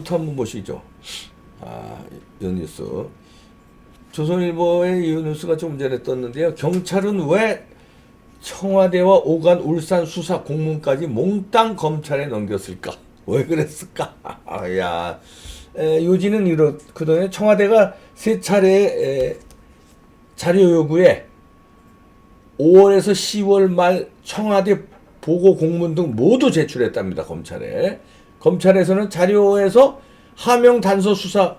이거부터 한번 보시죠. 이 뉴스. 조선일보의 이 뉴스가 좀 전에 떴는데요. 경찰은 왜 청와대와 오간 울산 수사 공문까지 몽땅 검찰에 넘겼을까? 왜 그랬을까? 야, 요지는 이렇거든요. 청와대가 세 차례 자료 요구에 5월에서 10월 말 청와대 보고 공문 등 모두 제출했답니다. 검찰에. 검찰에서는 자료에서 하명 단서 수사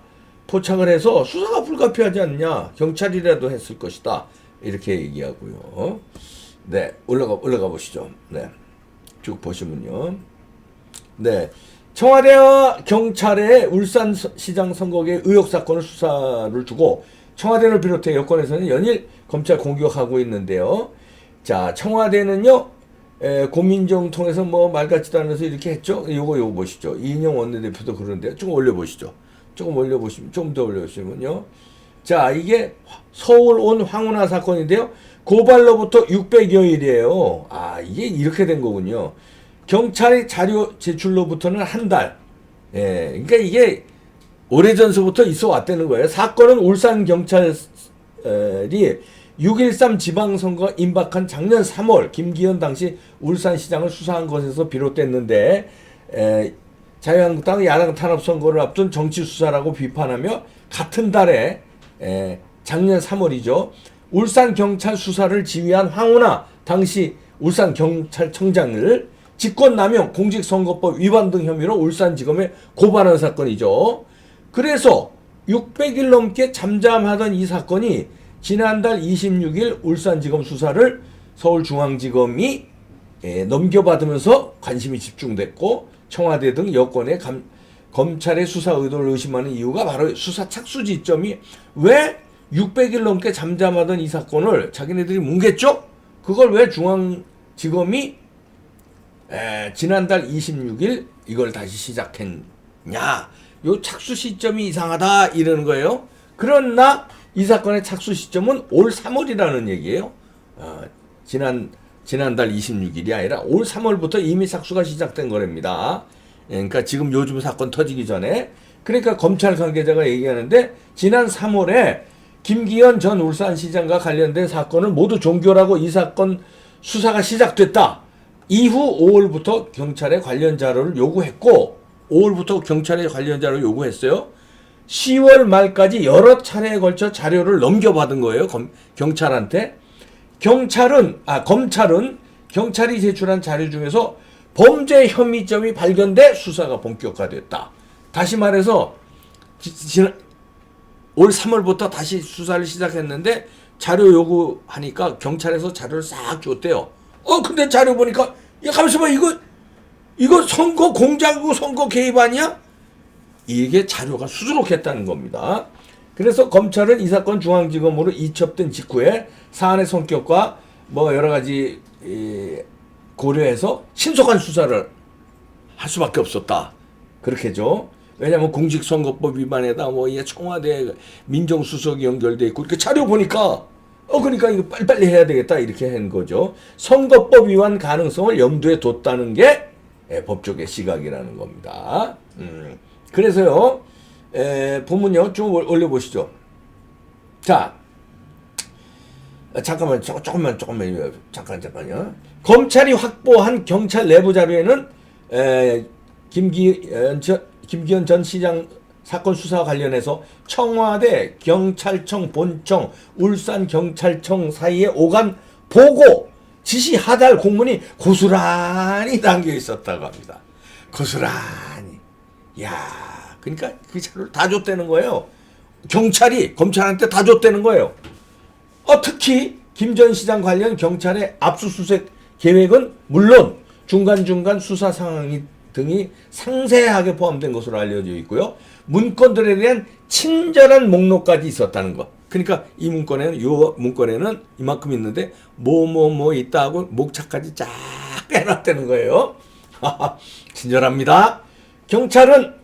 포착을 해서 수사가 불가피하지 않냐. 경찰이라도 했을 것이다. 이렇게 얘기하고요. 네, 올라가 보시죠. 네, 쭉 보시면요. 네, 청와대와 경찰의 울산시장 선거계 의혹 사건을 수사를 두고 청와대를 비롯해 여권에서는 연일 검찰 공격하고 있는데요. 자, 청와대는요, 고민정 통해서 뭐 말 같지도 않아서 이렇게 했죠. 요거 보시죠. 이인영 원내대표도 그런데요. 조금 올려보시죠. 좀 더 올려보시면요. 자, 이게 서울 온 황운하 사건인데요. 고발로부터 600여일이에요. 이게 이렇게 된 거군요. 경찰의 자료 제출로부터는 한 달. 그러니까 이게 오래전서부터 있어 왔다는 거예요. 사건은 울산경찰이 6.13 지방선거 임박한 작년 3월 김기현 당시 울산시장을 수사한 것에서 비롯됐는데 자유한국당 야당 탄압 선거를 앞둔 정치 수사라고 비판하며 같은 달에 작년 3월이죠. 울산경찰 수사를 지휘한 황운하 당시 울산경찰청장을 직권남용, 공직선거법 위반 등 혐의로 울산지검에 고발한 사건이죠. 그래서 600일 넘게 잠잠하던 이 사건이 지난달 26일 울산지검 수사를 서울중앙지검이 넘겨받으면서 관심이 집중됐고 청와대 등 여권의 검찰의 수사 의도를 의심하는 이유가 바로 수사 착수 지점이 왜 600일 넘게 잠잠하던 이 사건을 자기네들이 뭉갰죠? 그걸 왜 중앙지검이 지난달 26일 이걸 다시 시작했냐? 요 착수 시점이 이상하다 이러는 거예요. 그러나 이 사건의 착수 시점은 올 3월이라는 얘기예요. 지난달 26일이 아니라 올 3월부터 이미 착수가 시작된 거랍니다. 그러니까 지금 요즘 사건 터지기 전에. 그러니까 검찰 관계자가 얘기하는데 지난 3월에 김기현 전 울산시장과 관련된 사건을 모두 종결하고 이 사건 수사가 시작됐다. 이후 5월부터 경찰에 관련 자료를 요구했고 5월부터 경찰에 관련 자료를 요구했어요. 10월 말까지 여러 차례에 걸쳐 자료를 넘겨받은 거예요. 경찰한테. 검찰은 경찰이 제출한 자료 중에서 범죄 혐의점이 발견돼 수사가 본격화됐다. 다시 말해서 올 3월부터 다시 수사를 시작했는데 자료 요구하니까 경찰에서 자료를 싹 줬대요. 근데 자료 보니까 야 가만있어 봐. 이거 선거 공작이고 선거 개입 아니야? 이게 자료가 수두룩했다는 겁니다. 그래서 검찰은 이 사건 중앙지검으로 이첩된 직후에 사안의 성격과 뭐 여러 가지 고려해서 신속한 수사를 할 수밖에 없었다. 그렇게죠. 왜냐하면 공직선거법 위반에다 뭐 청와대 민정수석이 연결돼 있고 이렇게 자료 보니까 그러니까 이거 빨리빨리 해야 되겠다 이렇게 한 거죠. 선거법 위반 가능성을 염두에 뒀다는 게 법조계 시각이라는 겁니다. 그래서요, 보면요, 좀 올려보시죠. 자, 잠깐만요. 검찰이 확보한 경찰 내부 자료에는 김기현 전 시장 사건 수사와 관련해서 청와대, 경찰청, 본청, 울산경찰청 사이에 오간 보고, 지시 하달 공문이 고스란히 담겨 있었다고 합니다. 고스란히. 그러니까 그 자료를 다 줬다는 거예요. 경찰이 검찰한테 다 줬다는 거예요. 특히 김 전 시장 관련 경찰의 압수수색 계획은 물론 중간중간 수사 상황 등이 상세하게 포함된 것으로 알려져 있고요. 문건들에 대한 친절한 목록까지 있었다는 것. 그러니까 이 문건에는 이만큼 있는데 뭐 있다 고 목차까지 쫙 빼놨다는 거예요. 친절합니다. 경찰은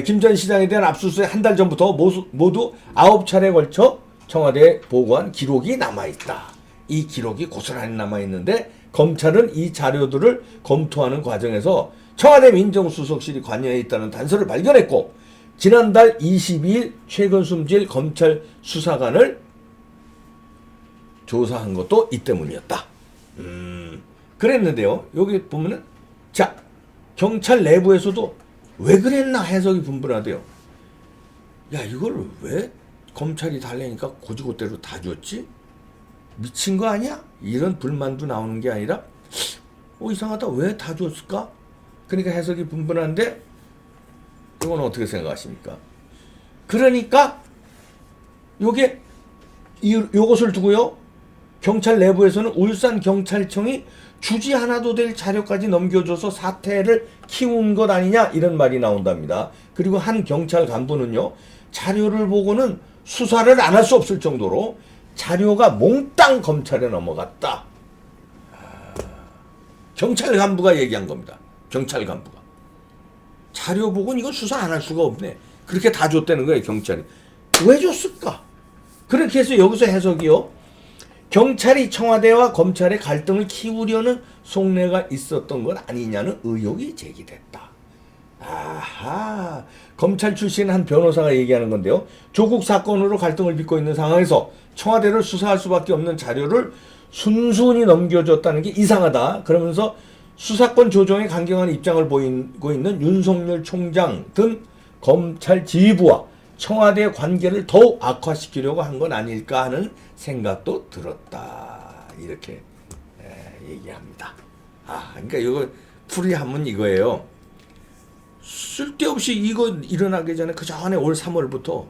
김 전 시장에 대한 압수수색 한 달 전부터 모두 9차례에 걸쳐 청와대에 보고한 기록이 남아있다. 이 기록이 고스란히 남아있는데 검찰은 이 자료들을 검토하는 과정에서 청와대 민정수석실이 관여해 있다는 단서를 발견했고 지난달 22일 최건순 검찰 수사관을 조사한 것도 이 때문이었다. 그랬는데요. 여기 보면은 자 경찰 내부에서도 왜 그랬나 해석이 분분하대요. 야 이걸 왜 검찰이 달래니까 고지고대로 다 줬지? 미친 거 아니야? 이런 불만도 나오는 게 아니라 이상하다 왜 다 줬을까? 그러니까 해석이 분분한데 이건 어떻게 생각하십니까? 그러니까 요게 요것을 두고요. 경찰 내부에서는 울산경찰청이 주지 않아도 될 자료까지 넘겨줘서 사태를 키운 것 아니냐 이런 말이 나온답니다. 그리고 한 경찰 간부는요. 자료를 보고는 수사를 안 할 수 없을 정도로 자료가 몽땅 검찰에 넘어갔다. 경찰 간부가 얘기한 겁니다. 경찰 간부가. 자료 보고는 이건 수사 안 할 수가 없네. 그렇게 다 줬다는 거예요. 경찰이. 왜 줬을까? 그렇게 해서 여기서 해석이요. 경찰이 청와대와 검찰의 갈등을 키우려는 속내가 있었던 것 아니냐는 의혹이 제기됐다. 아하, 검찰 출신 한 변호사가 얘기하는 건데요. 조국 사건으로 갈등을 빚고 있는 상황에서 청와대를 수사할 수밖에 없는 자료를 순순히 넘겨줬다는 게 이상하다. 그러면서 수사권 조정에 강경한 입장을 보이고 있는 윤석열 총장 등 검찰 지휘부와 청와대의 관계를 더욱 악화시키려고 한 건 아닐까 하는 생각도 들었다. 이렇게 얘기합니다. 그러니까 이거 풀이하면 이거예요. 쓸데없이 이거 일어나기 전에 그 전에 올 3월부터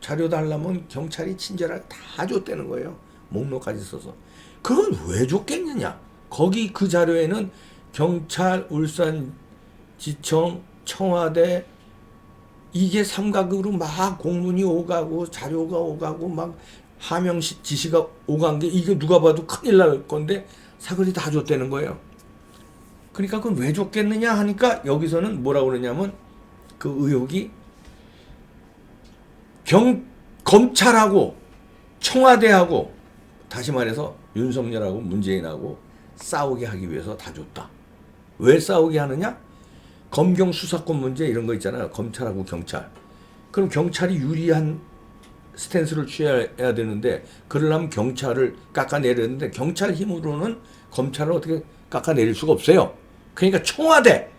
자료 달라면 경찰이 친절하게 다 줬다는 거예요. 목록까지 써서. 그건 왜 줬겠느냐? 거기 그 자료에는 경찰, 울산지청, 청와대 이게 삼각으로 막 공문이 오가고 자료가 오가고 막 하명 지시가 오간 게 이게 누가 봐도 큰일 날 건데 사거리 다 줬다는 거예요. 그러니까 그건 왜 줬겠느냐 하니까 여기서는 뭐라고 그러냐면 그 의혹이 검찰하고 청와대하고 다시 말해서 윤석열하고 문재인하고 싸우게 하기 위해서 다 줬다. 왜 싸우게 하느냐? 검경 수사권 문제 이런 거 있잖아요. 검찰하고 경찰. 그럼 경찰이 유리한 스탠스를 취해야 되는데 그러려면 경찰을 깎아내렸는데 경찰 힘으로는 검찰을 어떻게 깎아내릴 수가 없어요. 그러니까 청와대,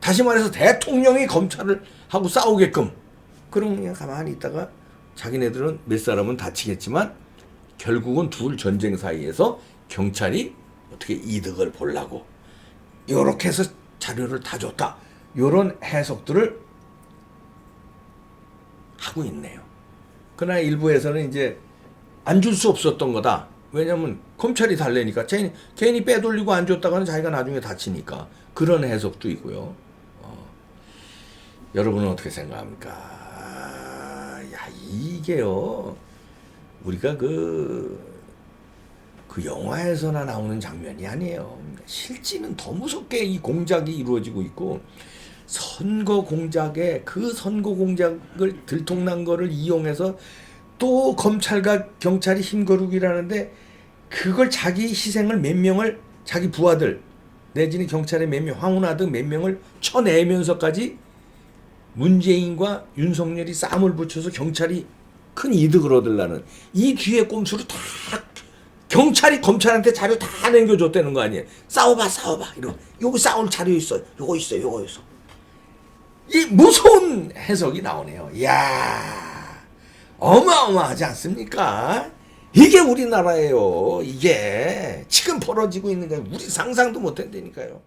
다시 말해서 대통령이 검찰을 하고 싸우게끔. 그럼 그냥 가만히 있다가 자기네들은 몇 사람은 다치겠지만 결국은 둘 전쟁 사이에서 경찰이 어떻게 이득을 보려고 이렇게 해서 자료를 다 줬다. 이런 해석들을 하고 있네요. 그러나 일부에서는 이제 안 줄 수 없었던 거다. 왜냐하면 검찰이 달래니까 괜히 빼돌리고 안 줬다가는 자기가 나중에 다치니까 그런 해석도 있고요. 여러분은 어떻게 생각합니까? 야 이게요. 우리가 그 영화에서나 나오는 장면이 아니에요. 실제는 더 무섭게 이 공작이 이루어지고 있고 선거 공작에 그 선거 공작을 들통난 거를 이용해서 또 검찰과 경찰이 힘거루기라는데 그걸 자기 희생을 몇 명을 자기 부하들 내지는 경찰의 몇 명, 황운하 등 몇 명을 쳐내면서까지 문재인과 윤석열이 싸움을 붙여서 경찰이 큰 이득을 얻으려는 이 뒤에 꼼수를 다 경찰이 검찰한테 자료 다 남겨줬다는 거 아니에요. 싸워봐 이러고 요거 싸울 자료 있어 요거 있어 이 무서운 해석이 나오네요. 이야 어마어마하지 않습니까? 이게 우리나라예요. 이게 지금 벌어지고 있는 게 우리 상상도 못한다니까요.